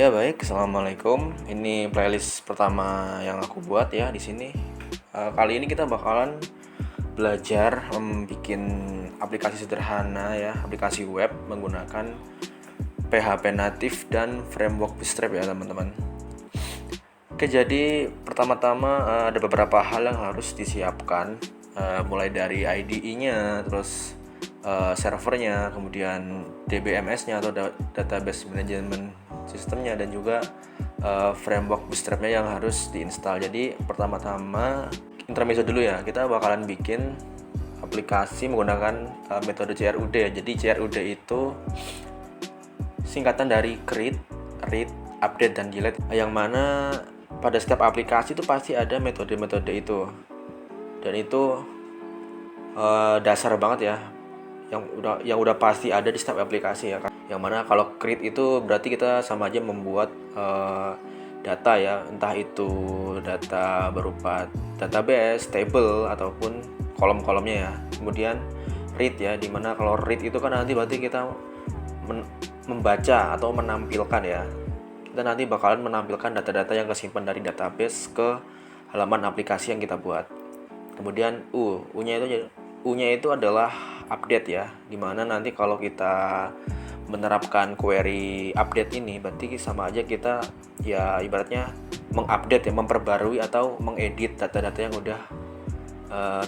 Ya baik, assalamualaikum. Ini playlist pertama yang aku buat ya di sini. Kali ini kita bakalan belajar bikin aplikasi sederhana ya, aplikasi web menggunakan PHP native dan framework Bootstrap ya teman-teman. Oke, jadi pertama-tama ada beberapa hal yang harus disiapkan, mulai dari IDE-nya, terus servernya, kemudian DBMS-nya atau database management sistemnya, dan juga framework Bootstrap-nya yang harus diinstal. Jadi pertama-tama intermezzo dulu ya, kita bakalan bikin aplikasi menggunakan metode CRUD ya. Jadi CRUD itu singkatan dari create, read, update, dan delete, yang mana pada setiap aplikasi itu pasti ada metode-metode itu, dan itu dasar banget ya, yang udah pasti ada di setiap aplikasi ya kan. Yang mana kalau create itu berarti kita sama aja membuat data ya, entah itu data berupa database, table, ataupun kolom-kolomnya ya. Kemudian read ya, dimana kalau read itu kan nanti berarti kita membaca atau menampilkan ya. Kita nanti bakalan menampilkan data-data yang kesimpan dari database ke halaman aplikasi yang kita buat. Kemudian U-nya itu adalah update ya, dimana nanti kalau kita menerapkan query update ini berarti sama aja kita ya ibaratnya mengupdate ya, memperbarui atau mengedit data-data yang udah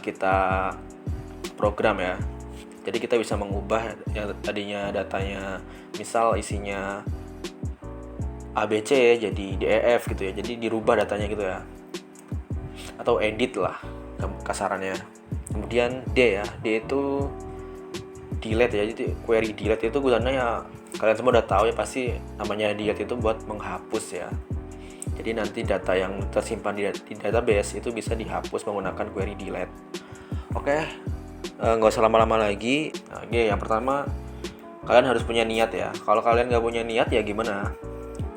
kita program ya. Jadi kita bisa mengubah yang tadinya datanya misal isinya ABC jadi DEF gitu ya, jadi dirubah datanya gitu ya, atau edit lah kasarannya. Kemudian D ya, D itu delete ya. Jadi query delete itu gunanya ya, kalian semua udah tahu ya pasti, namanya delete itu buat menghapus ya. Jadi nanti data yang tersimpan di database itu bisa dihapus menggunakan query delete. Oke, nggak usah lama-lama lagi. Oke, yang pertama kalian harus punya niat ya. Kalau kalian nggak punya niat ya gimana?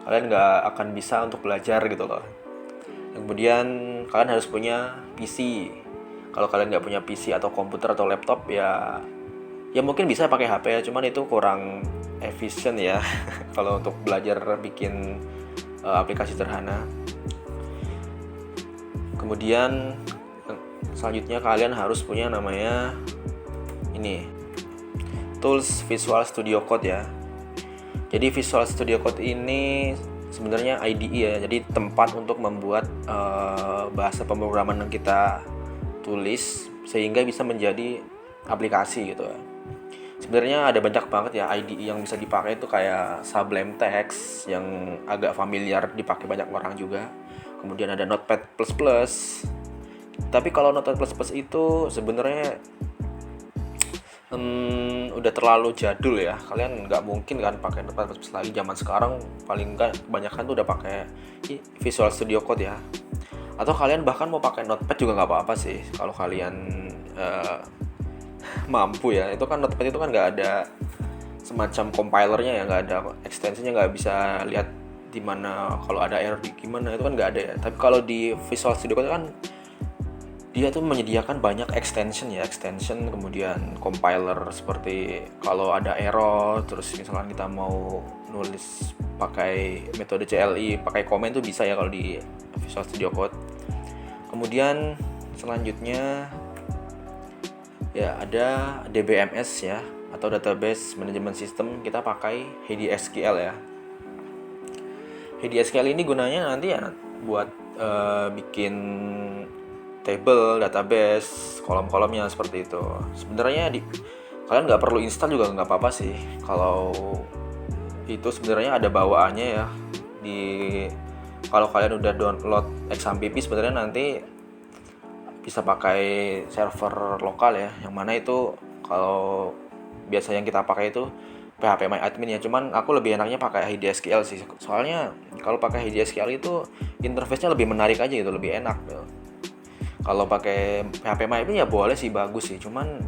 Kalian nggak akan bisa untuk belajar gitu loh. Kemudian kalian harus punya PC. Kalau kalian nggak punya PC atau komputer atau laptop ya mungkin bisa pakai HP ya, cuman itu kurang efisien ya kalau untuk belajar bikin aplikasi sederhana. Kemudian selanjutnya kalian harus punya namanya ini, tools Visual Studio Code ya. Jadi Visual Studio Code ini sebenarnya IDE ya, jadi tempat untuk membuat bahasa pemrograman yang kita tulis sehingga bisa menjadi aplikasi gitu ya. Sebenarnya ada banyak banget ya IDE yang bisa dipakai, itu kayak Sublime Text yang agak familiar dipakai banyak orang juga. Kemudian ada Notepad++. Tapi kalau Notepad++ itu sebenarnya udah terlalu jadul ya. Kalian nggak mungkin kan pakai Notepad++ lagi zaman sekarang. Paling nggak kebanyakan tuh udah pakai Visual Studio Code ya. Atau kalian bahkan mau pakai Notepad juga nggak apa-apa sih kalau kalian mampu ya. Itu kan Notepad itu kan nggak ada semacam compilernya ya, nggak ada ekstensinya, nggak bisa lihat di mana kalau ada error di gimana, itu kan nggak ada ya. Tapi kalau di Visual Studio Code kan dia tuh menyediakan banyak extension, kemudian compiler seperti kalau ada error, terus misalkan kita mau nulis pakai metode CLI, pakai komen tuh bisa ya kalau di Visual Studio Code. Kemudian selanjutnya ya ada DBMS ya, atau Database Management System. Kita pakai HDSQL ya. HDSQL ini gunanya nanti ya buat bikin table, database, kolom-kolomnya seperti itu. Sebenarnya kalian nggak perlu install juga nggak apa-apa sih. Kalau itu sebenarnya ada bawaannya ya. Kalau kalian udah download XAMPP sebenarnya nanti bisa pakai server lokal ya. Yang mana itu kalau biasa yang kita pakai itu PHPMyAdmin ya. Cuman aku lebih enaknya pakai HDSQL sih. Soalnya kalau pakai HDSQL itu interface-nya lebih menarik aja gitu, lebih enak gitu. Kalau pakai PHPMyAdmin ya boleh sih, bagus sih, cuman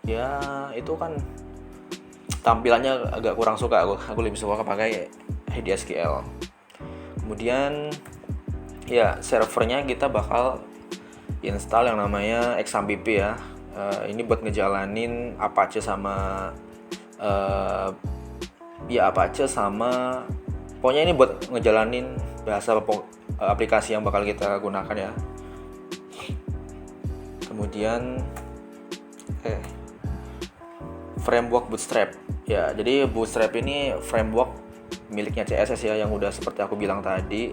ya itu kan tampilannya agak kurang suka aku lebih suka pakai HDSQL. Kemudian ya servernya kita bakal install yang namanya XAMPP ya. Ini buat ngejalanin Apache sama Apache sama Pokoknya ini buat ngejalanin bahasa aplikasi yang bakal kita gunakan ya. Kemudian framework Bootstrap ya. Jadi Bootstrap ini framework miliknya CSS ya, yang udah seperti aku bilang tadi.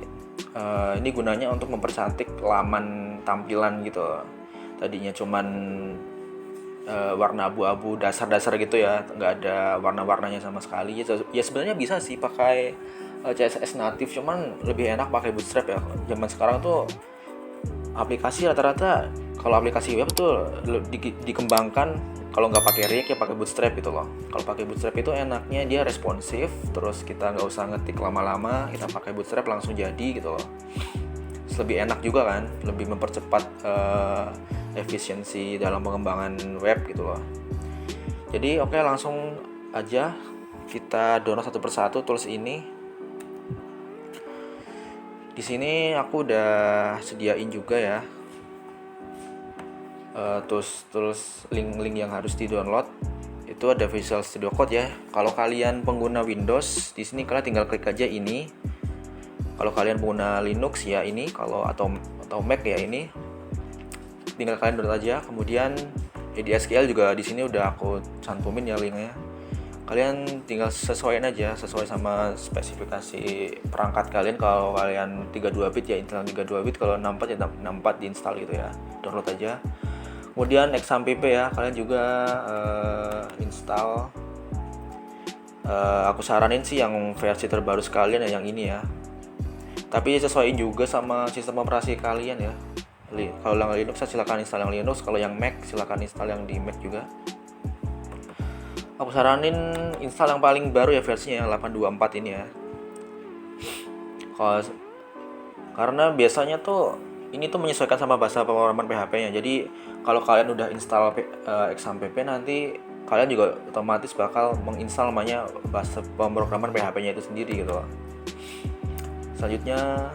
Ini gunanya untuk mempercantik laman tampilan gitu. Tadinya cuman warna abu-abu dasar-dasar gitu ya, nggak ada warna-warnanya sama sekali ya. Sebenarnya bisa sih pakai CSS natif, cuman lebih enak pakai Bootstrap ya. Zaman sekarang tuh aplikasi rata-rata, kalau aplikasi web tuh dikembangkan kalau nggak pakai React ya pakai Bootstrap gitu loh. Kalau pakai Bootstrap itu enaknya dia responsif, terus kita nggak usah ngetik lama-lama, kita pakai Bootstrap langsung jadi gitu loh. Terus lebih enak juga kan, lebih mempercepat efisiensi dalam pengembangan web gitu loh. Jadi oke, langsung aja kita download satu persatu tools ini. Di sini aku udah sediain juga ya tools link yang harus di-download. Itu ada Visual Studio Code ya. Kalau kalian pengguna Windows, di sini kalian tinggal klik aja ini. Kalau kalian pengguna Linux ya ini, kalau atau Mac ya ini. Tinggal kalian download aja. Kemudian EDSKL juga di sini udah aku cantumin ya linknya. Kalian tinggal sesuaiin aja sesuai sama spesifikasi perangkat kalian. Kalau kalian 32 bit ya Intel 32 bit, kalau 64 ya 64 diinstal gitu ya. Download aja. Kemudian XAMPP ya, kalian juga install. Aku saranin sih yang versi terbaru sekalian ya, yang ini ya. Tapi sesuaiin juga sama sistem operasi kalian ya. Kalau yang Linux silakan install yang Linux, kalau yang Mac silakan install yang di Mac juga. Aku saranin install yang paling baru ya, versinya yang 824 ini ya. Karena biasanya tuh ini tuh menyesuaikan sama bahasa pemrograman PHP-nya. Jadi kalau kalian udah install XAMPP, nanti kalian juga otomatis bakal menginstal namanya bahasa pemrograman PHP-nya itu sendiri gitu loh. Selanjutnya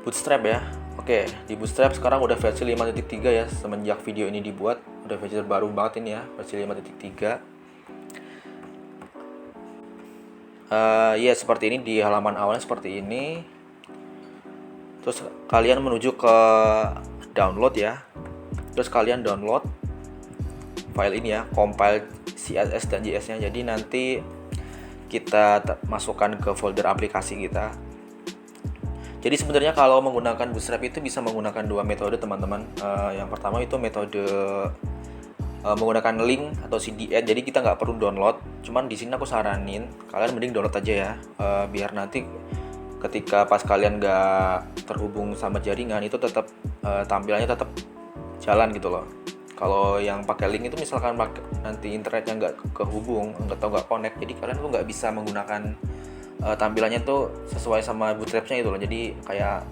Bootstrap ya. Oke, di Bootstrap sekarang udah versi 5.3 ya. Semenjak video ini dibuat udah versi terbaru banget ini ya, versi 5.3. Ya seperti ini, di halaman awalnya seperti ini. Terus kalian menuju ke download ya. Terus kalian download file ini ya, compile CSS dan JS-nya. Jadi nanti kita masukkan ke folder aplikasi kita. Jadi sebenarnya kalau menggunakan Bootstrap itu bisa menggunakan dua metode teman-teman. Yang pertama itu metode menggunakan link atau CDN. Jadi kita nggak perlu download. Cuman di sini aku saranin kalian mending download aja ya, biar nanti ketika pas kalian nggak terhubung sama jaringan itu tetap tampilannya tetap jalan gitu loh. Kalau yang pakai link itu misalkan nanti internetnya nggak kehubung atau nggak connect, jadi kalian tuh nggak bisa menggunakan tampilannya tuh sesuai sama Bootstrap-nya gitu loh. Jadi kayak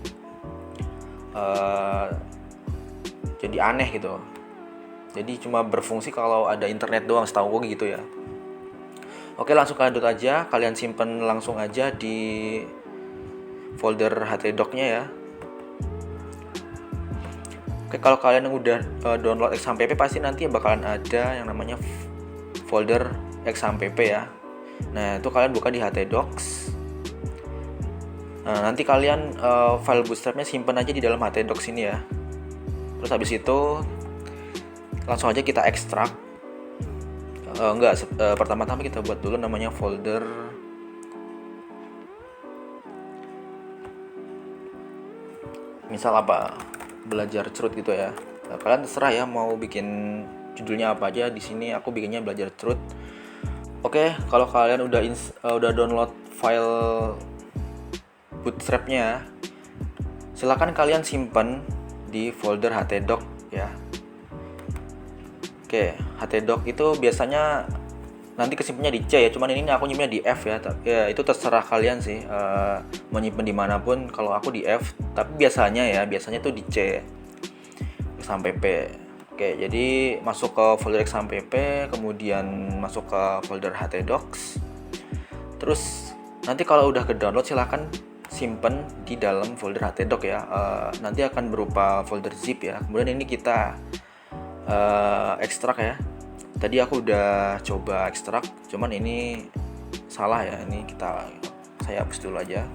jadi aneh gitu. Jadi cuma berfungsi kalau ada internet doang, setahu gue gitu ya. Oke, langsung kalian download aja, kalian simpen langsung aja di folder htdoc-nya ya. Oke, kalau kalian yang udah download XAMPP pasti nanti bakalan ada yang namanya folder XAMPP ya. Nah, itu kalian buka di htdocs. Nah, nanti kalian file Bootstrap-nya simpen aja di dalam htdocs ini ya. Terus habis itu langsung aja kita ekstrak. Pertama-tama kita buat dulu namanya folder misal apa, belajar cerut gitu ya. Nah, kalian terserah ya mau bikin judulnya apa aja. Di sini aku bikinnya belajar cerut. Oke, kalau kalian udah download file Bootstrap-nya, silakan kalian simpan di folder htdoc ya. Oke, htdoc itu biasanya nanti kesimpannya di C ya, cuman ini aku nyimpennya di F ya. Ya itu terserah kalian sih menyimpan dimanapun. Kalau aku di F, tapi biasanya tuh di C XAMPP. Oke, jadi masuk ke folder XAMPP, kemudian masuk ke folder htdocs. Terus nanti kalau udah ke download silahkan simpen di dalam folder htdoc ya. Nanti akan berupa folder zip ya. Kemudian ini kita ekstrak ya. Tadi aku udah coba ekstrak, cuman ini salah ya. Ini saya hapus dulu aja.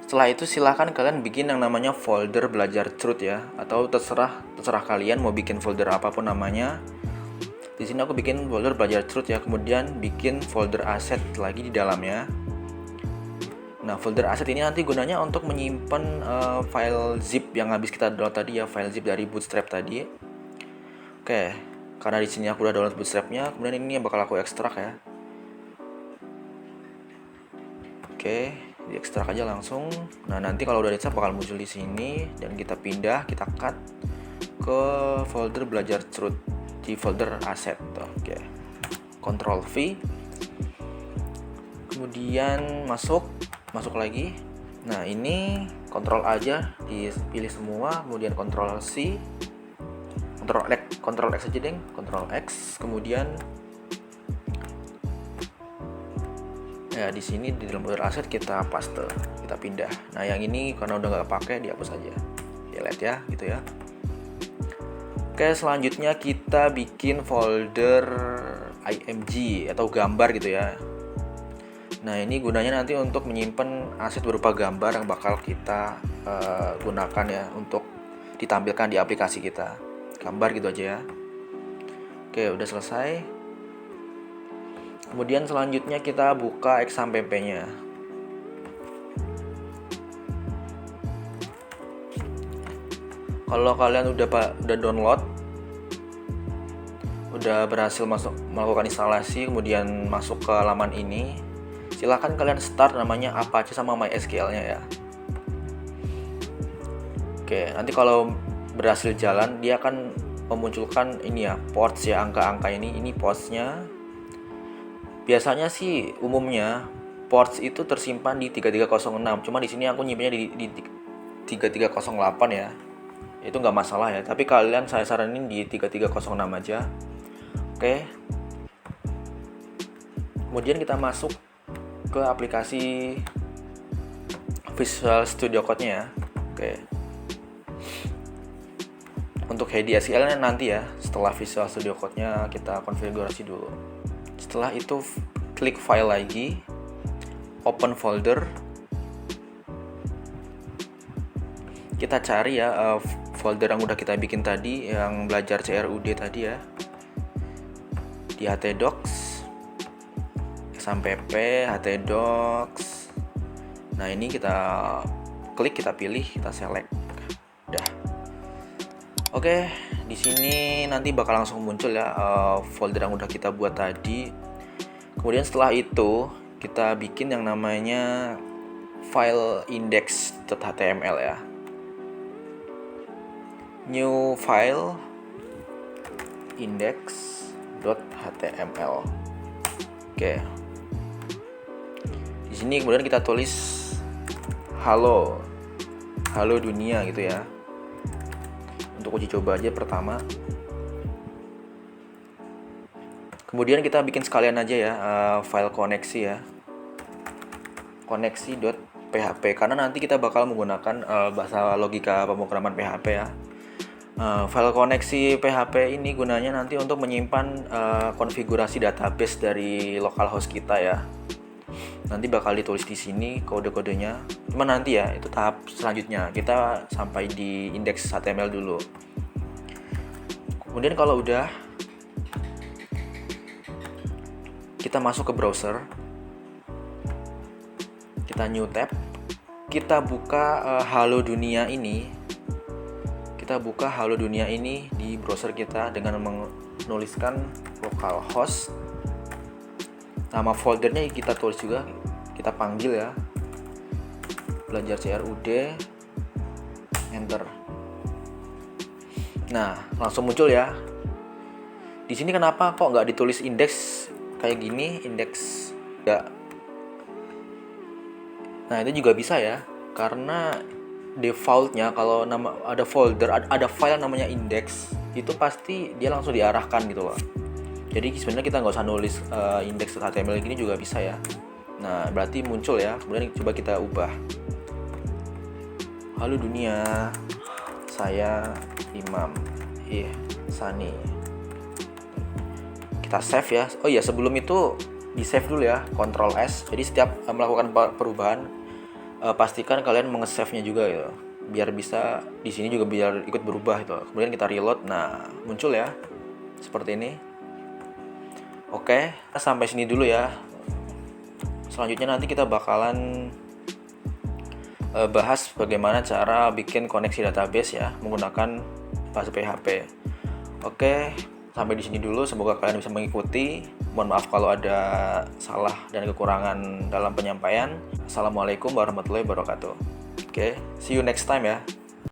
Setelah itu silahkan kalian bikin yang namanya folder belajar truth ya, atau terserah kalian mau bikin folder apapun namanya. Di sini aku bikin folder belajar truth ya, kemudian bikin folder aset lagi di dalamnya. Nah, folder aset ini nanti gunanya untuk menyimpan file zip yang habis kita download tadi ya, file zip dari Bootstrap tadi. Oke, karena di sini aku udah download Bootstrapnya, kemudian ini yang bakal aku ekstrak ya. Oke, diekstrak aja langsung. Nah, nanti kalau udah diekstrak bakal muncul di sini dan kita pindah, kita cut ke folder belajar truth di folder aset. Oke. Ctrl V. Kemudian masuk lagi. Nah, ini Ctrl aja dipilih semua, kemudian Ctrl C. Ctrl X aja deng, Ctrl X, kemudian ya di sini di dalam folder aset kita paste, kita pindah. Nah, yang ini karena udah nggak pakai dihapus aja, delete ya, gitu ya. Oke, selanjutnya kita bikin folder img atau gambar gitu ya. Nah, ini gunanya nanti untuk menyimpan aset berupa gambar yang bakal kita gunakan ya untuk ditampilkan di aplikasi kita. Gambar gitu aja ya. Oke, udah selesai. Kemudian selanjutnya kita buka XAMPP-nya. Kalau kalian udah download, udah berhasil melakukan instalasi, kemudian masuk ke halaman ini, silahkan kalian start namanya Apache sama MySQL-nya ya. Oke, nanti kalau berhasil jalan, dia akan memunculkan ini ya, ports ya, angka-angka ini ports-nya. Biasanya sih umumnya ports itu tersimpan di 3306. Cuma di sini aku nyimpannya di 3308 ya. Itu nggak masalah ya. Tapi kalian saya saranin di 3306 aja. Oke. Kemudian kita masuk ke aplikasi Visual Studio Code-nya ya. Oke. Untuk HDSL-nya nanti ya, setelah Visual Studio Code-nya kita konfigurasi dulu. Setelah itu klik file lagi, open folder. Kita cari ya folder yang udah kita bikin tadi, yang belajar CRUD tadi ya, di htdocs, XAMPP, htdocs. Nah, ini kita klik, kita pilih, kita select. Udah. Oke, di sini nanti bakal langsung muncul ya folder yang udah kita buat tadi. Kemudian setelah itu kita bikin yang namanya file index.html ya. New file index.html. Oke. Di sini kemudian kita tulis halo dunia gitu ya. Untuk uji coba aja pertama. Kemudian kita bikin sekalian aja ya file koneksi ya, koneksi.php, karena nanti kita bakal menggunakan bahasa logika pemrograman PHP ya. File koneksi PHP ini gunanya nanti untuk menyimpan konfigurasi database dari localhost kita ya. Nanti bakal ditulis di sini kode-kodenya. Cuma nanti ya, itu tahap selanjutnya. Kita sampai di index.html dulu. Kemudian kalau udah, kita masuk ke browser. Kita new tab. Kita buka Halo Dunia ini. Kita buka Halo Dunia ini di browser kita dengan menuliskan localhost. Nama foldernya kita tulis juga, kita panggil ya, belajar CRUD, enter. Nah, langsung muncul ya. Di sini kenapa kok nggak ditulis indeks kayak gini, indeks nggak? Nah, itu juga bisa ya, karena defaultnya kalau ada folder, ada file namanya indeks, itu pasti dia langsung diarahkan gitu loh. Jadi sebenarnya kita nggak usah nulis index.html gini juga bisa ya. Nah, berarti muncul ya. Kemudian coba kita ubah. Halo dunia, saya Imam. Iya, Sunny. Kita save ya. Oh iya, sebelum itu di save dulu ya, Ctrl S. Jadi setiap melakukan perubahan, pastikan kalian nge-save-nya juga gitu. Biar bisa di sini juga biar ikut berubah gitu. Kemudian kita reload. Nah, muncul ya. Seperti ini. Oke, sampai sini dulu ya. Selanjutnya nanti kita bakalan bahas bagaimana cara bikin koneksi database ya menggunakan bahasa PHP. Oke, sampai di sini dulu. Semoga kalian bisa mengikuti. Mohon maaf kalau ada salah dan kekurangan dalam penyampaian. Assalamualaikum warahmatullahi wabarakatuh. Oke, see you next time ya.